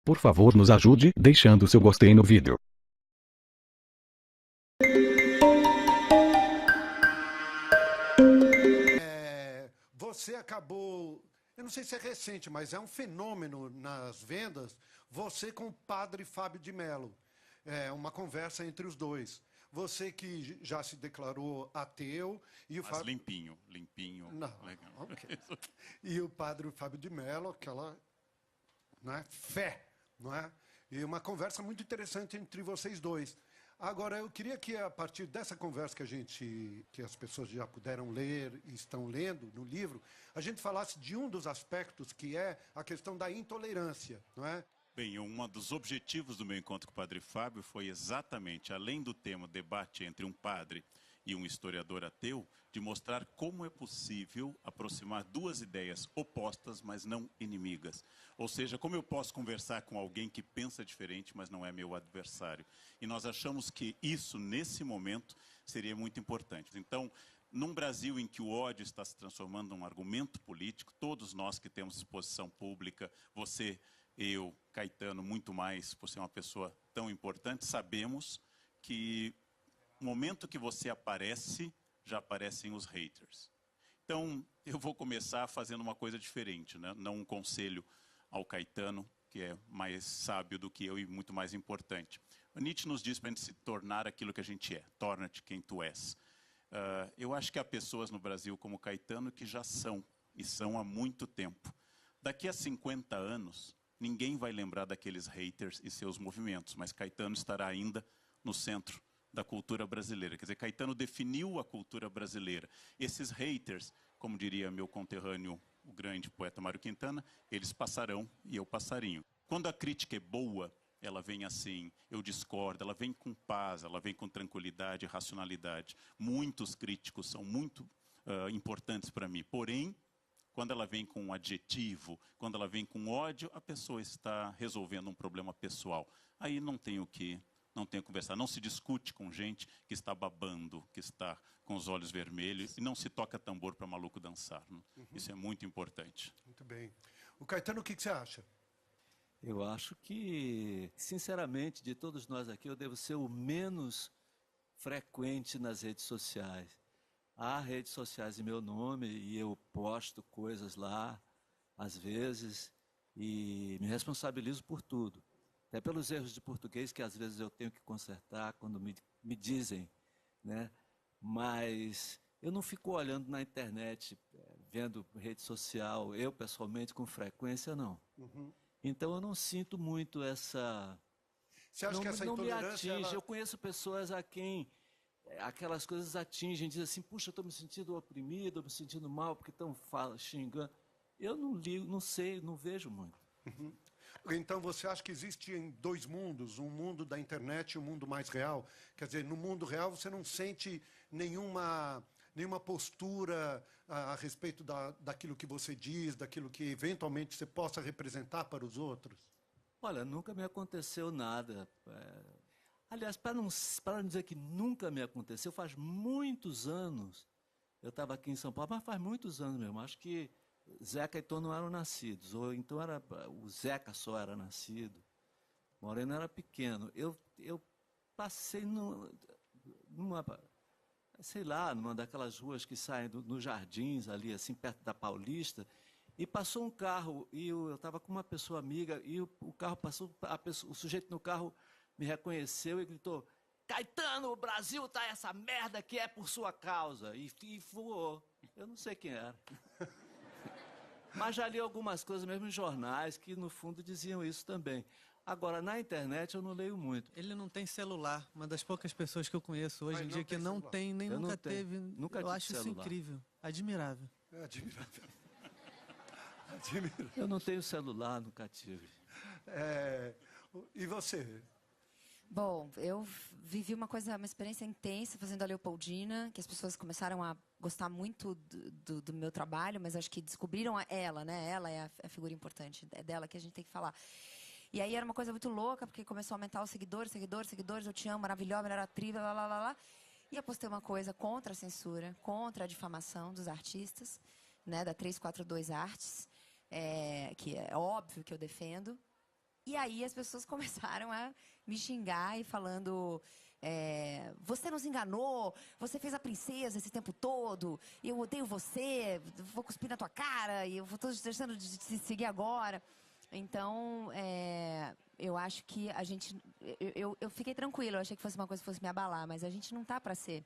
Por favor, nos ajude deixando seu gostei no vídeo. Você acabou, eu não sei se é recente, mas é um fenômeno nas vendas, você com o padre Fábio de Mello. É uma conversa entre os dois. Você que já se declarou ateu e o Mas limpinho, limpinho. Não, legal. Okay. E o padre Fábio de Mello, aquela, né, fé, não é? E uma conversa muito interessante entre vocês dois. Agora, eu queria que, a partir dessa conversa que as pessoas já puderam ler e estão lendo no livro, a gente falasse de um dos aspectos que é a questão da intolerância, não é? Bem, um dos objetivos do meu encontro com o padre Fábio foi exatamente, além do tema debate entre um padre e um historiador ateu, de mostrar como é possível aproximar duas ideias opostas, mas não inimigas. Ou seja, como eu posso conversar com alguém que pensa diferente, mas não é meu adversário. E nós achamos que isso, nesse momento, seria muito importante. Então, num Brasil em que o ódio está se transformando num argumento político, todos nós que temos exposição pública, você, eu, Caetano, muito mais, por ser uma pessoa tão importante, sabemos que no momento que você aparece, já aparecem os haters. Então, eu vou começar fazendo uma coisa diferente, né? Não um conselho ao Caetano, que é mais sábio do que eu e muito mais importante. O Nietzsche nos diz para a gente se tornar aquilo que a gente é. Torna-te quem tu és. Eu acho que há pessoas no Brasil como Caetano que já são, e são há muito tempo. Daqui a 50 anos, ninguém vai lembrar daqueles haters e seus movimentos, mas Caetano estará ainda no centro da cultura brasileira. Quer dizer, Caetano definiu a cultura brasileira. Esses haters, como diria meu conterrâneo, o grande poeta Mário Quintana, eles passarão e eu passarinho. Quando a crítica é boa, ela vem assim, eu discordo, ela vem com paz, ela vem com tranquilidade e racionalidade. Muitos críticos são muito importantes para mim, porém, quando ela vem com um adjetivo, quando ela vem com ódio, a pessoa está resolvendo um problema pessoal. Aí não tem o que conversar. Não se discute com gente que está babando, que está com os olhos vermelhos, e não se toca tambor para maluco dançar. Né? Isso é muito importante. Muito bem. O Caetano, o que você acha? Eu acho que, sinceramente, de todos nós aqui, eu devo ser o menos frequente nas redes sociais. Há redes sociais em meu nome e eu posto coisas lá, às vezes, e me responsabilizo por tudo. Até pelos erros de português que às vezes eu tenho que consertar quando me dizem, né? Mas eu não fico olhando na internet, vendo rede social, eu pessoalmente com frequência não. Então eu não sinto muito essa... Você acha que essa não me intolerância... atinge. Eu conheço pessoas a quem aquelas coisas atingem, dizem assim, puxa, eu estou me sentindo oprimido, me sentindo mal porque estão xingando. Eu não ligo, não sei, não vejo muito. Então, você acha que existem dois mundos, um mundo da internet e um mundo mais real? Quer dizer, no mundo real você não sente nenhuma postura a respeito daquilo que você diz, daquilo que eventualmente você possa representar para os outros? Olha, nunca me aconteceu nada. Aliás, para não dizer que nunca me aconteceu, faz muitos anos, eu estava aqui em São Paulo, mas faz muitos anos mesmo, acho que Zeca e Tom não eram nascidos, ou então o Zeca só era nascido, Moreno era pequeno. Eu passei numa, sei lá, numa daquelas ruas que saem nos jardins ali, assim, perto da Paulista, e passou um carro, e eu estava com uma pessoa amiga, e o carro passou, o sujeito no carro me reconheceu e gritou, Caetano, o Brasil tá essa merda que é por sua causa, e voou. Eu não sei quem era. Mas já li algumas coisas mesmo em jornais que, no fundo, diziam isso também. Agora, na internet, eu não leio muito. Ele não tem celular. Uma das poucas pessoas que eu conheço hoje em dia que não celular. tem, nem nunca teve. Nunca eu tive acho isso celular. incrível. Admirável. É admirável. Admirável. Eu não tenho celular, nunca tive. E você? Bom, eu vivi uma experiência intensa fazendo a Leopoldina, que as pessoas começaram a gostar muito do meu trabalho, mas acho que descobriram ela, né? Ela é a figura importante, é dela que a gente tem que falar. E aí era uma coisa muito louca, porque começou a aumentar os seguidores, eu te amo, maravilhosa, melhor atriz, lá, lá, lá, lá. E eu postei uma coisa contra a censura, contra a difamação dos artistas, né, da 342 Artes, que é óbvio que eu defendo. E aí as pessoas começaram a me xingar e falando... você nos enganou, você fez a princesa esse tempo todo, eu odeio você, vou cuspir na tua cara, e eu estou deixando de te seguir agora. Então, eu acho que a gente... Eu fiquei tranquila, eu achei que fosse uma coisa que fosse me abalar, mas a gente não tá para ser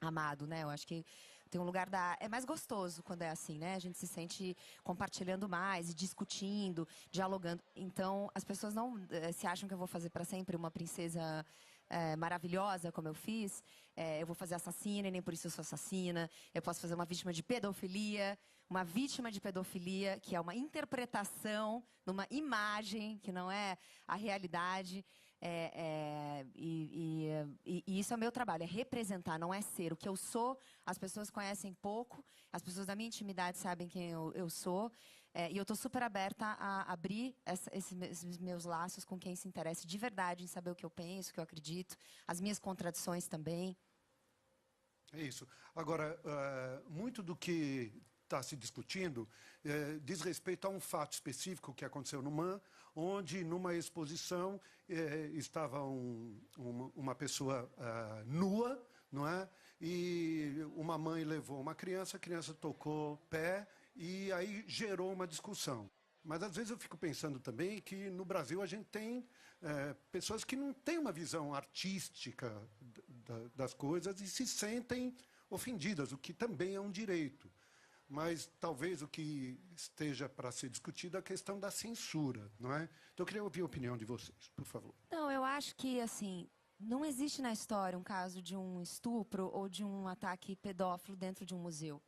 amado, né? Eu acho que tem um lugar da... É mais gostoso quando é assim, né? A gente se sente compartilhando mais, e discutindo, dialogando. Então, as pessoas não se acham que eu vou fazer para sempre uma princesa maravilhosa, como eu fiz. Eu vou fazer assassina e nem por isso eu sou assassina. Eu posso fazer uma vítima de pedofilia. Uma vítima de pedofilia, que é uma interpretação numa imagem, que não é a realidade. E isso é o meu trabalho, é representar, não é ser. O que eu sou, as pessoas conhecem pouco, as pessoas da minha intimidade sabem quem eu sou, e eu estou super aberta a abrir esses meus laços com quem se interessa de verdade em saber o que eu penso, o que eu acredito, as minhas contradições também. É isso. Agora, muito do que está se discutindo diz respeito a um fato específico que aconteceu no MAN, onde, numa exposição, estava uma pessoa nua, não é? E uma mãe levou uma criança, a criança tocou pé, e aí gerou uma discussão. Mas, às vezes, eu fico pensando também que, no Brasil, a gente tem pessoas que não têm uma visão artística das coisas e se sentem ofendidas, o que também é um direito. Mas talvez o que esteja para ser discutido é a questão da censura, não é? Então, eu queria ouvir a opinião de vocês, por favor. Não, eu acho que, assim, não existe na história um caso de um estupro ou de um ataque pedófilo dentro de um museu.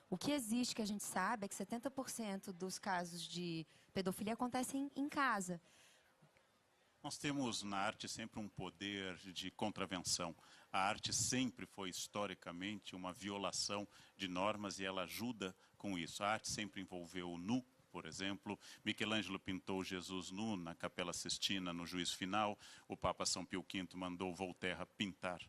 O que existe, que a gente sabe, é que 70% dos casos de pedofilia acontecem em casa. Nós temos na arte sempre um poder de contravenção. A arte sempre foi, historicamente, uma violação de normas e ela ajuda com isso. A arte sempre envolveu o nu, por exemplo. Michelangelo pintou Jesus nu na Capela Sistina, no Juízo Final. O Papa São Pio V mandou Voltaire pintar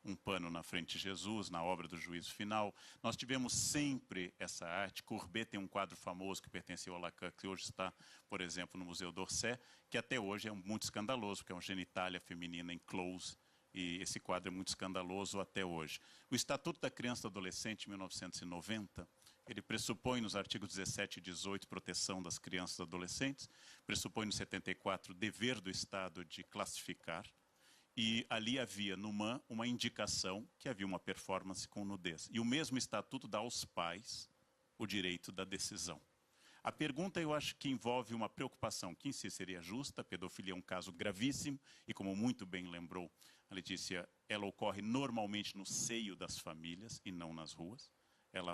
um pano na frente de Jesus, na obra do Juízo Final. Nós tivemos sempre essa arte. Courbet tem um quadro famoso que pertenceu ao Lacan, que hoje está, por exemplo, no Museu d'Orsay, que até hoje é muito escandaloso, porque é uma genitália feminina em close, e esse quadro é muito escandaloso até hoje. O Estatuto da Criança e do Adolescente, de 1990, ele pressupõe nos artigos 17 e 18 proteção das crianças e adolescentes, pressupõe no 74 dever do Estado de classificar, e ali havia, no MAN, uma indicação que havia uma performance com nudez. E o mesmo estatuto dá aos pais o direito da decisão. A pergunta, eu acho que envolve uma preocupação que em si seria justa. A pedofilia é um caso gravíssimo e, como muito bem lembrou a Letícia, ela ocorre normalmente no seio das famílias e não nas ruas.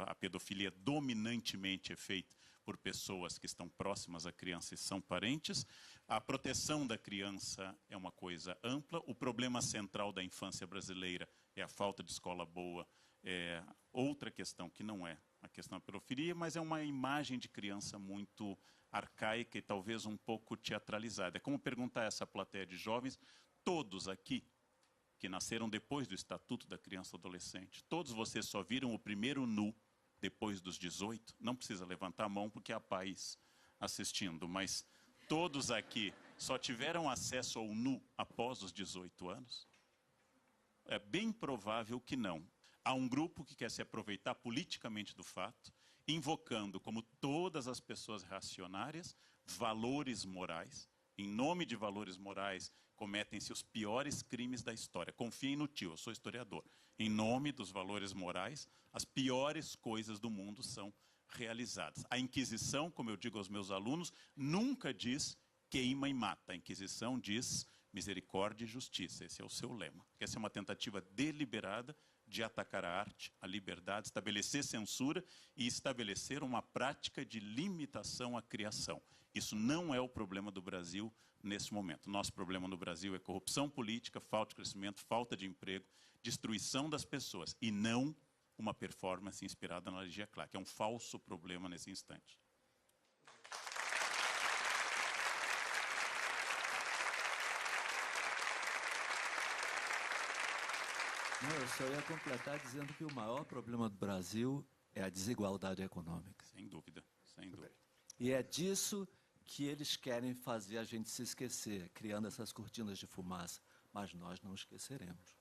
A pedofilia dominantemente é feita por pessoas que estão próximas à criança e são parentes. A proteção da criança é uma coisa ampla. O problema central da infância brasileira é a falta de escola boa. É outra questão que não é a questão da pedofilia, mas é uma imagem de criança muito arcaica e talvez um pouco teatralizada. É como perguntar a essa plateia de jovens, todos aqui, que nasceram depois do Estatuto da Criança e do Adolescente, todos vocês só viram o primeiro nu depois dos 18? Não precisa levantar a mão porque há pais assistindo, mas todos aqui só tiveram acesso ao nu após os 18 anos? É bem provável que não. Há um grupo que quer se aproveitar politicamente do fato, invocando, como todas as pessoas reacionárias, valores morais. Em nome de valores morais, cometem-se os piores crimes da história. Confiem no tio, eu sou historiador. Em nome dos valores morais, as piores coisas do mundo são realizadas. A Inquisição, como eu digo aos meus alunos, nunca diz queima e mata. A Inquisição diz misericórdia e justiça. Esse é o seu lema. Essa é uma tentativa deliberada de atacar a arte, a liberdade, estabelecer censura e estabelecer uma prática de limitação à criação. Isso não é o problema do Brasil nesse momento. Nosso problema no Brasil é corrupção política, falta de crescimento, falta de emprego, destruição das pessoas, e não uma performance inspirada na Ligia Clark. É um falso problema nesse instante. Não, eu só ia completar dizendo que o maior problema do Brasil é a desigualdade econômica. Sem dúvida, sem dúvida. E é disso que eles querem fazer a gente se esquecer, criando essas cortinas de fumaça. Mas nós não esqueceremos.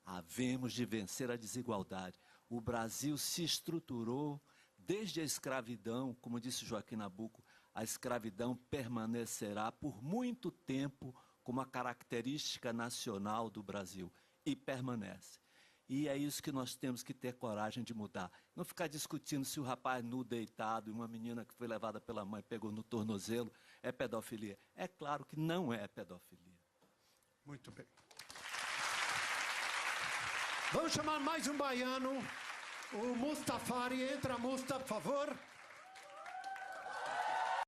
Havemos de vencer a desigualdade. O Brasil se estruturou desde a escravidão, como disse Joaquim Nabuco, a escravidão permanecerá por muito tempo como a característica nacional do Brasil, e permanece. E é isso que nós temos que ter coragem de mudar. Não ficar discutindo se o rapaz nu deitado e uma menina que foi levada pela mãe pegou no tornozelo é pedofilia. É claro que não é pedofilia. Muito bem. Vamos chamar mais um baiano, o Mustafari. Entra, Musta, por favor.